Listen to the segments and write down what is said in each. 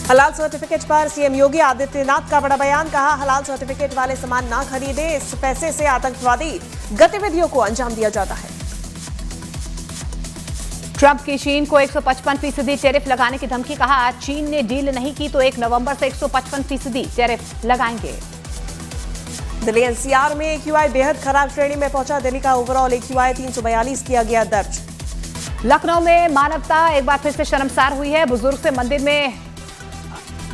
हलाल सर्टिफिकेट पर सीएम योगी आदित्यनाथ का बड़ा बयान। कहा, हलाल सर्टिफिकेट वाले सामान ना खरीदे, इस पैसे से आतंकवादी गतिविधियों को अंजाम दिया जाता है। ट्रंप की चीन को 155% टैरिफ लगाने की धमकी। कहा, चीन ने डील नहीं की तो 1 नवंबर से 155% टैरिफ लगाएंगे। दिल्ली एनसीआर में एक्यूआई बेहद खराब श्रेणी में पहुंचा। दिल्ली का ओवरऑल एक्यूआई 342 किया गया दर्ज। लखनऊ में मानवता एक बार फिर से शर्मसार हुई है। बुजुर्ग से मंदिर में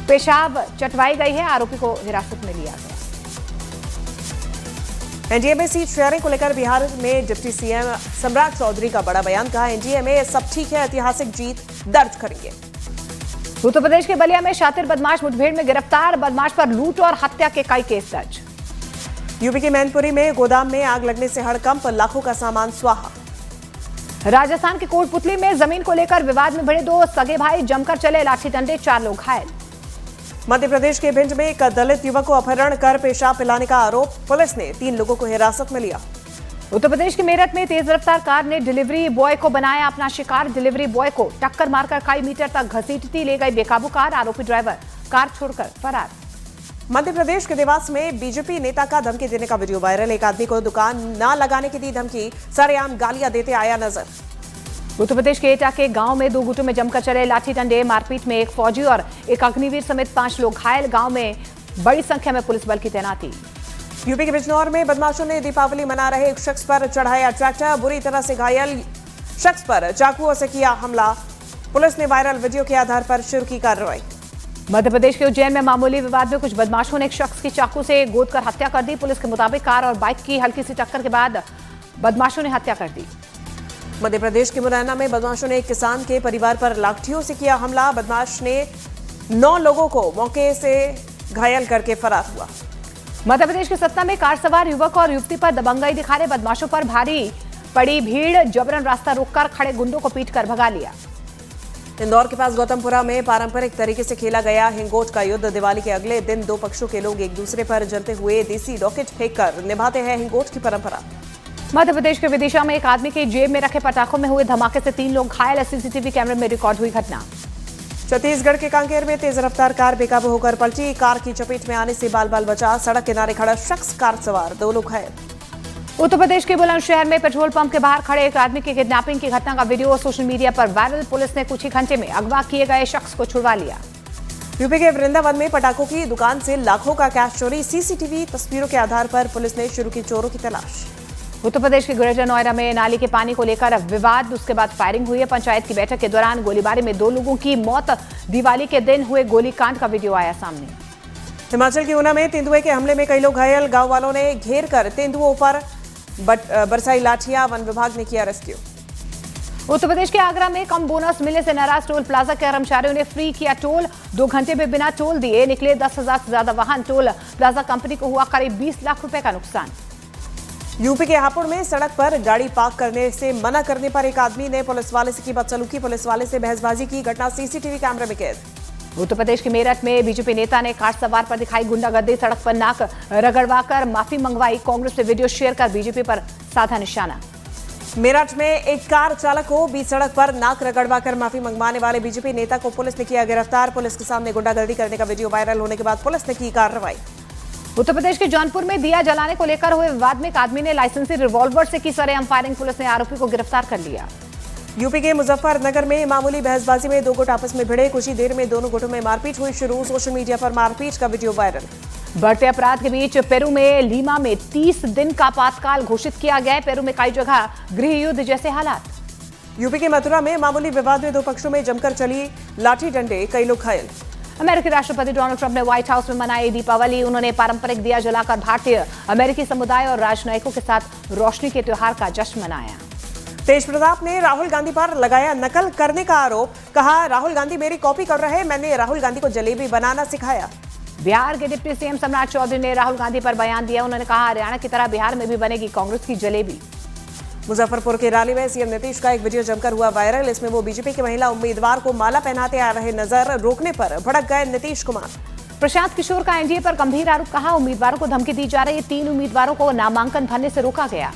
पेशाब चटवाई गई है। आरोपी को हिरासत में लिया गया। एनडीए में सीट शेयरिंग को लेकर बिहार में डिप्टी सीएम सम्राट चौधरी का बड़ा बयान। कहा, एनडीए में सब ठीक है, ऐतिहासिक जीत दर्ज करेंगे। उत्तर प्रदेश के बलिया में शातिर बदमाश मुठभेड़ में गिरफ्तार। बदमाश पर लूट और हत्या के कई केस दर्ज। यूपी के मैनपुरी में गोदाम में आग लगने से हड़कंप, लाखों का सामान स्वाहा। राजस्थान के कोटपुतली में जमीन को लेकर विवाद में भिड़े 2 सगे भाई, जमकर चले लाठी डंडे, 4 लोग घायल। मध्य प्रदेश के भिंड में एक दलित युवक को अपहरण कर पेशाब पिलाने का आरोप। पुलिस ने 3 लोगों को हिरासत में लिया। उत्तर प्रदेश के मेरठ में तेज रफ्तार कार ने डिलीवरी बॉय को बनाया अपना शिकार। डिलीवरी बॉय को टक्कर मारकर कई मीटर तक घसीटती ले गई बेकाबू कार। आरोपी ड्राइवर कार छोड़कर फरार। मध्य प्रदेश के देवास में बीजेपी नेता का धमकी देने का वीडियो वायरल। एक आदमी को दुकान न लगाने की दी धमकी, सरेआम गालियां देते आया नजर। उत्तर प्रदेश के एटा के गांव में 2 गुटों में जमकर चले लाठी डंडे। मारपीट में एक फौजी और एक अग्निवीर समेत 5 लोग घायल। गांव में बड़ी संख्या में पुलिस बल की तैनाती। यूपी के बिजनौर में बदमाशों ने दीपावली मना रहे एक शख्स पर चढ़ाया ट्रैक्टर। बुरी तरह से घायल शख्स पर चाकुओं से किया हमला। पुलिस ने वायरल वीडियो के आधार पर शुरू की कार्रवाई। मध्य प्रदेश के उज्जैन में मामूली विवाद में कुछ बदमाशों ने एक शख्स की चाकू से गोद कर हत्या कर दी। पुलिस के मुताबिक कार और बाइक की हल्की सी टक्कर के बाद बदमाशों ने हत्या कर दी। मध्य प्रदेश के मुरैना में बदमाशों ने एक किसान के परिवार पर लाठियों से किया हमला। बदमाश ने 9 लोगों को मौके से घायल करके फरार हुआ। मध्य प्रदेश के सतना में कार सवार युवक और युवती पर दबंगई दिखा रहे बदमाशों पर भारी पड़ी भीड़। जबरन रास्ता रोककर खड़े गुंडों को पीटकर भगा लिया। इंदौर के पास गौतमपुरा में पारंपरिक तरीके से खेला गया हिंगोट का युद्ध। दिवाली के अगले दिन 2 पक्षों के लोग एक दूसरे पर जलते हुए देसी रॉकेट फेंककर निभाते हैं हिंगोट की परंपरा। मध्य प्रदेश के विदिशा में एक आदमी के जेब में रखे पटाखों में हुए धमाके से 3 लोग घायल। सीसीटीवी कैमरे में रिकॉर्ड हुई घटना। छत्तीसगढ़ के कांकेर में तेज रफ्तार कार बेकाबू होकर पलटी। कार की चपेट में आने से बाल बाल बचा। सड़क किनारे खड़ा शख्स कार सवार, 2 लोग घायल। उत्तर प्रदेश के बुलंदशहर में पेट्रोल पंप के बाहर खड़े एक आदमी की किडनैपिंग की घटना का वीडियो सोशल मीडिया पर वायरल। पुलिस ने कुछ ही घंटे में अगवा किए गए शख्स को छुड़वा लिया। यूपी के वृंदावन में पटाखों की दुकान से लाखों का कैश चोरी। सीसीटीवी तस्वीरों के आधार पर पुलिस ने शुरू की चोरों की तलाश। उत्तर प्रदेश के ग्रेटर नोएडा में नाली के पानी को लेकर विवाद, उसके बाद फायरिंग हुई है। पंचायत की बैठक के दौरान गोलीबारी में 2 लोगों की मौत। दिवाली के दिन हुए गोलीकांड का वीडियो आया सामने। हिमाचल के ऊना में तेंदुए के हमले में कई लोग घायल। गांव वालों ने घेर कर तेंदुओं पर बरसाई लाठियां। वन विभाग ने किया रेस्क्यू। उत्तर प्रदेश के आगरा में कम बोनस मिलने से नाराज टोल प्लाजा के कर्मचारियों ने फ्री किया टोल। 2 घंटे में बिना टोल दिए निकले 10,000 से ज्यादा वाहन। टोल प्लाजा कंपनी को हुआ करीब 20 लाख रुपए का नुकसान। यूपी के हापुड़ में सड़क पर गाड़ी पार्क करने से मना करने पर एक आदमी ने पुलिस वाले से की बदसलूकी। पुलिस वाले से बहसबाजी की। घटना सीसीटीवी कैमरे में कैद। उत्तर प्रदेश के मेरठ में बीजेपी नेता ने कार सवार पर दिखाई गुंडागर्दी। सड़क पर नाक रगड़वाकर माफी मंगवाई। कांग्रेस ने वीडियो शेयर कर बीजेपी पर साधा निशाना। मेरठ में एक कार चालक को बीच सड़क पर नाक रगड़वाकर माफी मंगवाने वाले बीजेपी नेता को पुलिस ने किया गिरफ्तार। पुलिस के सामने गुंडागर्दी करने का वीडियो वायरल होने के बाद पुलिस ने की कार्रवाई। उत्तर प्रदेश के जौनपुर में दिया जलाने को लेकर हुए विवाद में एक आदमी ने लाइसेंसी रिवॉल्वर से की सरेआम फायरिंग। पुलिस ने आरोपी को गिरफ्तार कर लिया। यूपी के मुजफ्फरनगर में मामूली बहसबाजी में 2 गुट आपस में भिड़े। कुछ ही देर में दोनों गुटों में मारपीट हुई शुरू। सोशल मीडिया पर मारपीट का वीडियो वायरल। बढ़ते अपराध के बीच पेरू में लीमा में 30 दिन का आपातकाल घोषित किया गया है। पेरू में कई जगह गृह युद्ध जैसे हालात। यूपी के मथुरा में मामूली विवाद में 2 पक्षों में जमकर चली लाठी डंडे, कई लोग घायल। अमेरिकी राष्ट्रपति डोनाल्ड ट्रंप ने व्हाइट हाउस में मनाई दीपावली। उन्होंने पारंपरिक दिया जलाकर भारतीय अमेरिकी समुदाय और राजनयिकों के साथ रोशनी के त्योहार का जश्न मनाया। तेज प्रताप ने राहुल गांधी पर लगाया नकल करने का आरोप। कहा, राहुल गांधी मेरी कॉपी कर रहे, मैंने राहुल गांधी को जलेबी बनाना सिखाया। बिहार के डिप्टी सीएम सम्राट चौधरी ने राहुल गांधी पर बयान दिया। उन्होंने कहा, हरियाणा की तरह बिहार में भी बनेगी कांग्रेस की जलेबी। मुजफ्फरपुर के रैली में सीएम नीतीश का एक वीडियो जमकर हुआ वायरल। इसमें वो बीजेपी की महिला उम्मीदवार को माला पहनाते आ रहे नजर। रोकने पर भड़क गए नीतीश कुमार। प्रशांत किशोर का एनडीए पर गंभीर आरोप। कहा, उम्मीदवारों को धमकी दी जा रही है। 3 उम्मीदवारों को नामांकन भरने से रोका गया।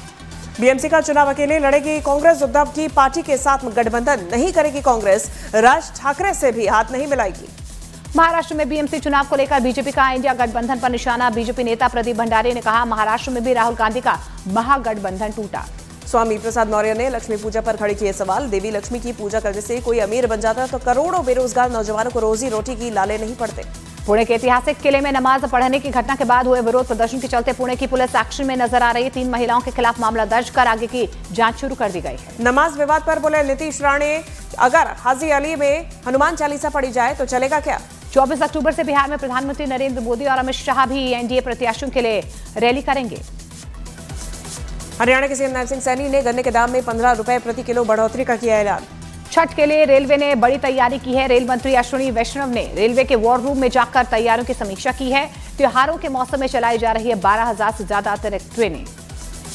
बीएमसी का चुनाव अकेले लड़ेगी कांग्रेस। उद्धव की पार्टी के साथ गठबंधन नहीं करेगी कांग्रेस। राज ठाकरे से भी हाथ नहीं मिलाएगी। महाराष्ट्र में बीएमसी चुनाव को लेकर बीजेपी का इंडिया गठबंधन पर निशाना। बीजेपी नेता प्रदीप भंडारी ने कहा, महाराष्ट्र में भी राहुल गांधी का महागठबंधन टूटा। स्वामी प्रसाद मौर्य ने लक्ष्मी पूजा पर खड़े किए सवाल। देवी लक्ष्मी की पूजा करने से कोई अमीर बन जाता तो करोड़ों बेरोजगार नौजवानों को रोजी रोटी की लाले नहीं पड़ते। पुणे के ऐतिहासिक किले में नमाज पढ़ने की घटना के बाद हुए विरोध प्रदर्शन के चलते पुणे की पुलिस एक्शन में नजर आ रही। 3 महिलाओं के खिलाफ मामला दर्ज कर आगे की जांच शुरू कर दी गई है। नमाज विवाद पर बोले नीतीश राणे, अगर हाजी अली में हनुमान चालीसा पढ़ी जाए तो चलेगा क्या? 24 अक्टूबर से बिहार में प्रधानमंत्री नरेंद्र मोदी और अमित शाह भी एनडीए प्रत्याशियों के लिए रैली करेंगे। हरियाणा के सीएम नरसिंह सैनी ने गन्ने के दाम में 15 रुपए प्रति किलो बढ़ोतरी का किया ऐलान। छठ के लिए रेलवे ने बड़ी तैयारी की है। रेल मंत्री अश्विनी वैष्णव ने रेलवे के वॉर रूम में जाकर तैयारियों की समीक्षा की है। त्योहारों के मौसम में चलाई जा रही है 12,000 से ज्यादा अतिरिक्त ट्रेनें।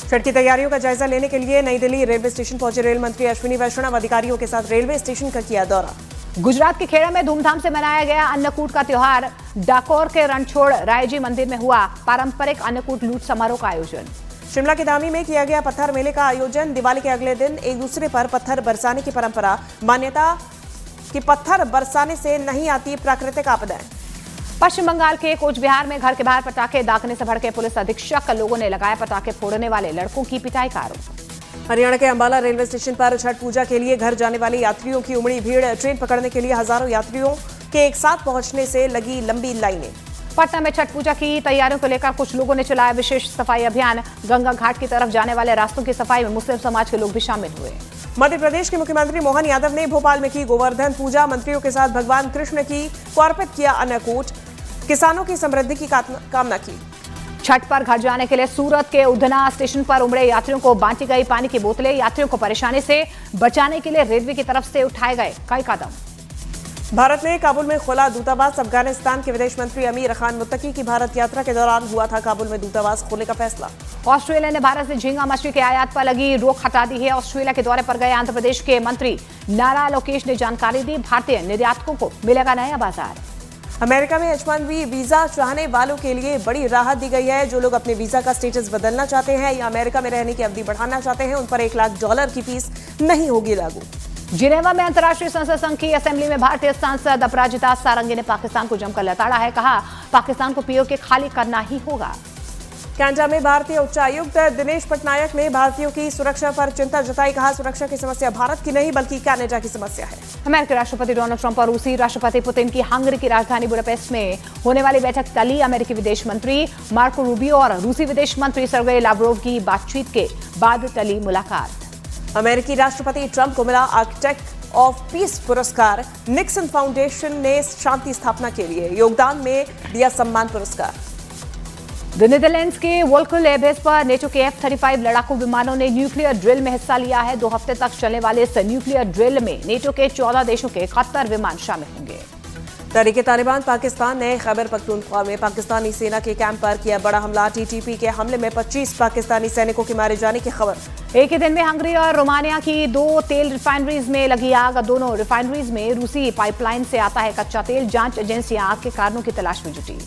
छठ की तैयारियों का जायजा लेने के लिए नई दिल्ली रेलवे स्टेशन पहुंचे रेल मंत्री अश्विनी वैष्णव। अधिकारियों के साथ रेलवे स्टेशन का किया दौरा। गुजरात के खेड़ा में धूमधाम से मनाया गया अन्नकूट का त्योहार। डाकोर के रणछोड़ रायजी मंदिर में हुआ पारंपरिक अन्नकूट लूट समारोह का आयोजन। शिमला के धामी में किया गया पत्थर मेले का आयोजन। दिवाली के अगले दिन एक दूसरे पर पत्थर बरसाने की परंपरा। मान्यता कि पत्थर बरसाने से नहीं आती प्राकृतिक आपदाएं। पश्चिम बंगाल के कोचबिहार में घर के बाहर पटाखे दागने से भड़के पुलिस अधीक्षक। लोगों ने लगाया पटाखे फोड़ने वाले लड़कों की पिटाई का आरोप। हरियाणा के अंबाला रेलवे स्टेशन पर छठ पूजा के लिए घर जाने वाले यात्रियों की उमड़ी भीड़। ट्रेन पकड़ने के लिए हजारों यात्रियों के एक साथ पहुंचने से लगी लंबी लाइनें। पटना में छठ पूजा की तैयारियों को लेकर कुछ लोगों ने चलाया विशेष सफाई अभियान। गंगा घाट की तरफ जाने वाले रास्तों की सफाई में मुस्लिम समाज के लोग भी शामिल हुए। मध्य प्रदेश के मुख्यमंत्री मोहन यादव ने भोपाल में की गोवर्धन पूजा। मंत्रियों के साथ भगवान कृष्ण की को अर्पित किया अन्नकूट। किसानों की समृद्धि की कामना की। छठ पर घर जाने के लिए सूरत के उधना स्टेशन पर उमड़े यात्रियों को बांटी गई पानी की बोतलें। यात्रियों को परेशानी से बचाने के लिए रेलवे की तरफ से उठाए गए कई कदम। भारत ने काबुल में खोला दूतावास। अफगानिस्तान के विदेश मंत्री अमीर खान मुत्तकी की भारत यात्रा के दौरान हुआ था काबुल में दूतावास खोलने का फैसला। ऑस्ट्रेलिया ने भारत से झींगा मछली के आयात पर लगी रोक हटा दी है। ऑस्ट्रेलिया के दौरे पर गए आंध्र प्रदेश के मंत्री नारा लोकेश ने जानकारी दी। भारतीय निर्यातकों को मिलेगा नया बाजार। अमेरिका में H1B वीजा चाहने वालों के लिए बड़ी राहत दी गई है। जो लोग अपने वीजा का स्टेटस बदलना चाहते हैं या अमेरिका में रहने की अवधि बढ़ाना चाहते हैं, उन पर $1 लाख की फीस नहीं होगी लागू। जिनेवा में अंतर्राष्ट्रीय संसद संघ की असेंबली में भारतीय सांसद अपराजिता सारंगी ने पाकिस्तान को जमकर लताड़ा है। कहा, पाकिस्तान को पीओके खाली करना ही होगा। कनाडा में भारतीय उच्चायुक्त दिनेश पटनायक ने भारतीयों की सुरक्षा पर चिंता जताई। कहा, सुरक्षा की समस्या भारत की नहीं बल्कि कनाडा की समस्या है। अमेरिकी राष्ट्रपति डोनाल्ड ट्रंप और रूसी राष्ट्रपति पुतिन की हंगरी की राजधानी बुडापेस्ट में होने वाली बैठक टली। अमेरिकी विदेश मंत्री मार्को रूबियो और रूसी विदेश मंत्री सर्गेई लावरोव की बातचीत के बाद टली मुलाकात। अमेरिकी राष्ट्रपति ट्रंप को मिला आर्किटेक्ट ऑफ पीस पुरस्कार। निक्सन फाउंडेशन ने शांति स्थापना के लिए योगदान में दिया सम्मान पुरस्कार। नीदरलैंड्स के वोल्कल एयरबेस पर नेटो के F-35 लड़ाकू विमानों ने न्यूक्लियर ड्रिल में हिस्सा लिया है। 2 हफ्ते तक चलने वाले इस न्यूक्लियर ड्रिल में नेटो के 14 देशों के 71 विमान शामिल होंगे। तहरीके तालिबान पाकिस्तान ने खैबर पख्तूनख्वा में पाकिस्तानी सेना के कैंप पर किया बड़ा हमला। TTP के हमले में 25 पाकिस्तानी सैनिकों के मारे जाने की खबर। एक ही दिन में हंगरी और रोमानिया की 2 तेल रिफाइनरीज में लगी आग। दोनों रिफाइनरीज में रूसी पाइपलाइन से आता है कच्चा तेल। जांच एजेंसियां आग के कारणों की तलाश में जुटी।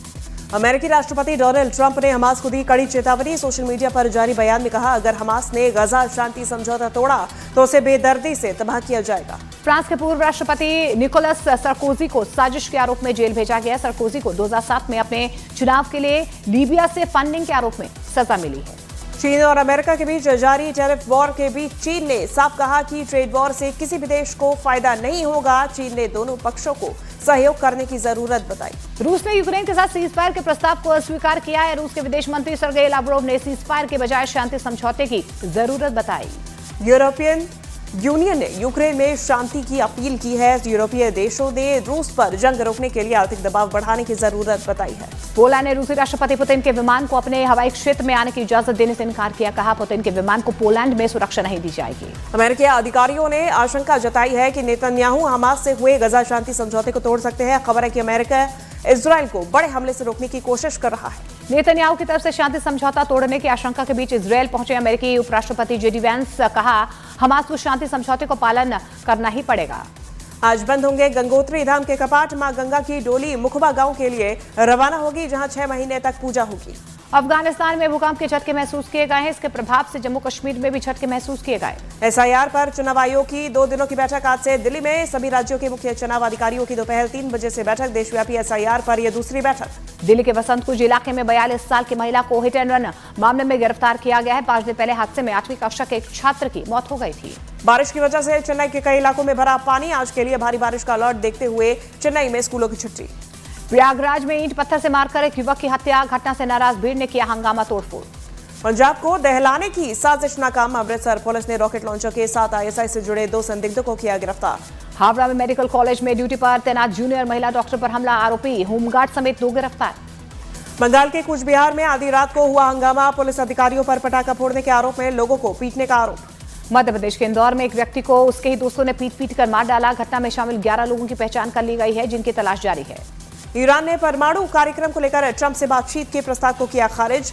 अमेरिकी राष्ट्रपति डोनाल्ड ट्रंप ने हमास को दी कड़ी चेतावनी। सोशल मीडिया पर जारी बयान में कहा, अगर हमास ने गजा शांति समझौता तोड़ा तो उसे बेदर्दी से तबाह किया जाएगा। फ्रांस के पूर्व राष्ट्रपति निकोलस सरकोजी को साजिश के आरोप में जेल भेजा गया। सरकोजी को 2007 में अपने चुनाव के लिए लीबिया से फंडिंग के आरोप में सजा मिली है। चीन और अमेरिका के बीच जारी टैरिफ वॉर के बीच चीन ने साफ कहा कि ट्रेड वॉर से किसी भी देश को फायदा नहीं होगा। चीन ने दोनों पक्षों को सहयोग करने की जरूरत बताई। रूस ने यूक्रेन के साथ सीजफायर के प्रस्ताव को अस्वीकार किया है। रूस के विदेश मंत्री सर्गेई लावरोव ने सीजफायर के बजाय शांति समझौते की जरूरत बताई। यूरोपियन यूनियन ने यूक्रेन में शांति की अपील की है। यूरोपीय देशों ने रूस पर जंग रोकने के लिए आर्थिक दबाव बढ़ाने की जरूरत बताई है। पोलैंड ने रूसी राष्ट्रपति पुतिन के विमान को अपने हवाई क्षेत्र में आने की इजाजत देने से इनकार किया। कहा, पुतिन के विमान को पोलैंड में सुरक्षा नहीं दी जाएगी। अमेरिकी अधिकारियों ने आशंका जताई है कि नेतन्याहू हमास से हुए गजा शांति समझौते को तोड़ सकते हैं। खबर है कि अमेरिका इजराइल को बड़े हमले से रोकने की कोशिश कर रहा है। नेतन्याहू की तरफ से शांति समझौता तोड़ने की आशंका के बीच इजरायल पहुंचे अमेरिकी उपराष्ट्रपति जेडी वैंस। कहा, हमास को शांति समझौते को पालन करना ही पड़ेगा। आज बंद होंगे गंगोत्री धाम के कपाट। मां गंगा की डोली मुखबा गांव के लिए रवाना होगी, जहां 6 महीने तक पूजा होगी। अफगानिस्तान में भूकंप के झटके महसूस किए गए हैं। इसके प्रभाव से जम्मू कश्मीर में भी झटके महसूस किए गए। एसआईआर पर चुनाव आयोग की 2 दिनों की बैठक आज से दिल्ली में। सभी राज्यों के मुख्य चुनाव अधिकारियों की दोपहर 3 बजे से बैठक। देशव्यापी एसआईआर पर यह दूसरी बैठक। दिल्ली के वसंतकुंज इलाके में 42 साल की महिला को हिट एंड रन मामले में गिरफ्तार किया गया है। 5 दिन पहले हादसे में 8वीं कक्षा के एक छात्र की मौत हो गई थी। बारिश की वजह से चेन्नई के कई इलाकों में भरा पानी। आज के लिए भारी बारिश का अलर्ट देखते हुए चेन्नई में स्कूलों की छुट्टी। प्रयागराज में ईंट पत्थर से मारकर एक युवक की हत्या। घटना से नाराज भीड़ ने किया हंगामा तोड़फोड़। पंजाब को दहलाने की साजिश नाकाम। अमृतसर पुलिस ने रॉकेट लॉन्चर के साथ आईएसआई से जुड़े 2 संदिग्धों को किया गिरफ्तार। हावड़ा में मेडिकल कॉलेज में ड्यूटी पर तैनात जूनियर महिला डॉक्टर पर हमला। आरोपी होमगार्ड समेत 2 गिरफ्तार। बंगाल के कूच बिहार में आधी रात को हुआ हंगामा। पुलिस अधिकारियों पर पटाखा फोड़ने के आरोप में लोगों को पीटने का आरोप। मध्य प्रदेश के इंदौर में एक व्यक्ति को उसके ही दोस्तों ने पीट कर मार डाला। घटना में शामिल 11 लोगों की पहचान कर ली गई है, जिनकी तलाश जारी है। ईरान ने परमाणु कार्यक्रम को लेकर ट्रंप से बातचीत के प्रस्ताव को किया खारिज।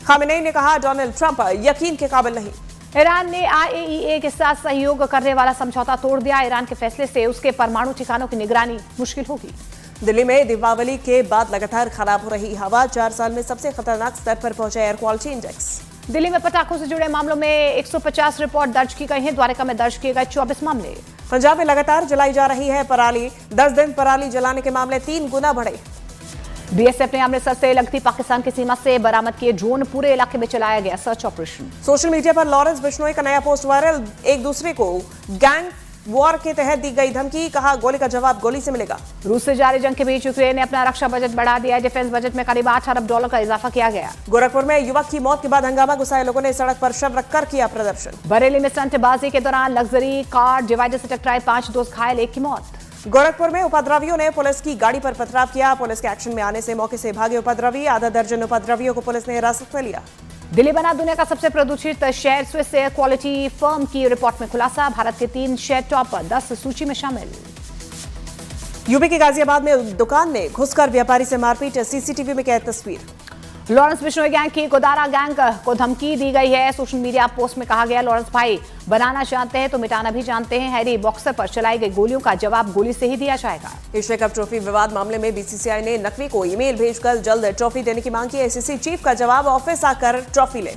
खामेनेई ने कहा, डोनाल्ड ट्रंप यकीन के काबिल नहीं। ईरान ने आईएईए के साथ सहयोग करने वाला समझौता तोड़ दिया। ईरान के फैसले से उसके परमाणु ठिकानों की निगरानी मुश्किल होगी। दिल्ली में दीपावली के बाद लगातार खराब हो रही हवा। 4 साल में सबसे खतरनाक स्तर पर पहुंचा एयर क्वालिटी इंडेक्स। दिल्ली में पटाखों से जुड़े मामलों में 150 रिपोर्ट दर्ज की गई हैं। द्वारका में दर्ज किए गए 24 मामले। पंजाब में लगातार जलाई जा रही है पराली। 10 दिन पराली जलाने के मामले 3 गुना बढ़े। बीएसएफ ने अमृतसर से लगती पाकिस्तान की सीमा से बरामद किए ड्रोन। पूरे इलाके में चलाया गया सर्च ऑपरेशन। सोशल मीडिया पर लॉरेंस बिश्नोई का नया पोस्ट वायरल। एक दूसरे को गैंग वॉर के तहत दी गई धमकी। कहा, गोली का जवाब गोली से मिलेगा। रूस से जारी जंग के बीच यूक्रेन ने अपना रक्षा बजट बढ़ा दिया है। डिफेंस बजट में करीब $8 अरब का इजाफा किया गया। गोरखपुर में युवक की मौत के बाद हंगामा। गुस्साए लोगों ने सड़क पर शव रखकर किया प्रदर्शन। बरेली में स्टंटबाजी के दौरान लग्जरी कार डिवाइडर से टकराए, 5 दोस्त घायल, 1 की मौत। गोरखपुर में उपद्रवियों ने पुलिस की गाड़ी पर पथराव किया। पुलिस के एक्शन में आने से मौके से भागे उपद्रवी। आधा दर्जन उपद्रवियों को पुलिस ने हिरासत में लिया। दिल्ली बना दुनिया का सबसे प्रदूषित शहर। स्विस एयर क्वालिटी फर्म की रिपोर्ट में खुलासा। भारत के 3 शहर टॉप 10 सूची में शामिल। यूपी के गाजियाबाद में दुकान में घुसकर व्यापारी से मारपीट। सीसीटीवी में कैद तस्वीर। लॉरेंस बिश्नोई गैंग की गोदारा गैंग को धमकी दी गई है। सोशल मीडिया पोस्ट में कहा गया, लॉरेंस भाई बनाना जानते हैं तो मिटाना भी जानते हैं। हैरी बॉक्सर पर चलाई गई गोलियों का जवाब गोली से ही दिया जाएगा। एशिया कप ट्रॉफी विवाद मामले में बीसीसीआई ने नकवी को ईमेल भेजकर जल्द ट्रॉफी देने की मांग की। आईसीसी चीफ का जवाब, ऑफिस आकर ट्रॉफी ले।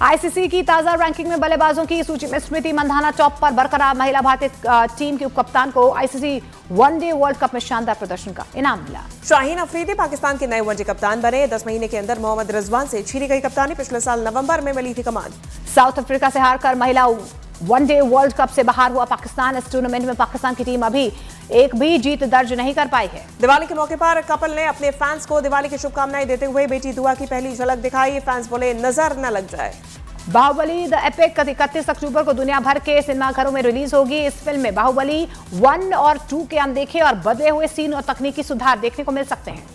आईसीसी की ताजा रैंकिंग में बल्लेबाजों की सूची में स्मृति मंधाना टॉप पर बरकरार। महिला भारतीय टीम के उपकप्तान को आईसीसी वनडे वर्ल्ड कप में शानदार प्रदर्शन का इनाम मिला। शाहीन अफरीदी पाकिस्तान के नए वनडे कप्तान बने। 10 महीने के अंदर मोहम्मद रिजवान से छीनी गई कप्तानी। पिछले साल नवंबर में मिली थी कमान। साउथ अफ्रीका से हारकर महिला वनडे वर्ल्ड कप से बाहर हुआ पाकिस्तान। इस टूर्नामेंट में पाकिस्तान की टीम अभी एक भी जीत दर्ज नहीं कर पाई है। दिवाली के मौके पर कपल ने अपने फैंस को दिवाली की शुभकामनाएं देते हुए बेटी दुआ की पहली झलक दिखाई। फैंस बोले, नजर न लग जाए। बाहुबली द एपिक 31 अक्टूबर को दुनिया भर के सिनेमाघरों में रिलीज होगी। इस फिल्म में बाहुबली 1 और 2 के अनदेखे और बदले हुए सीन और तकनीकी सुधार देखने को मिल सकते हैं।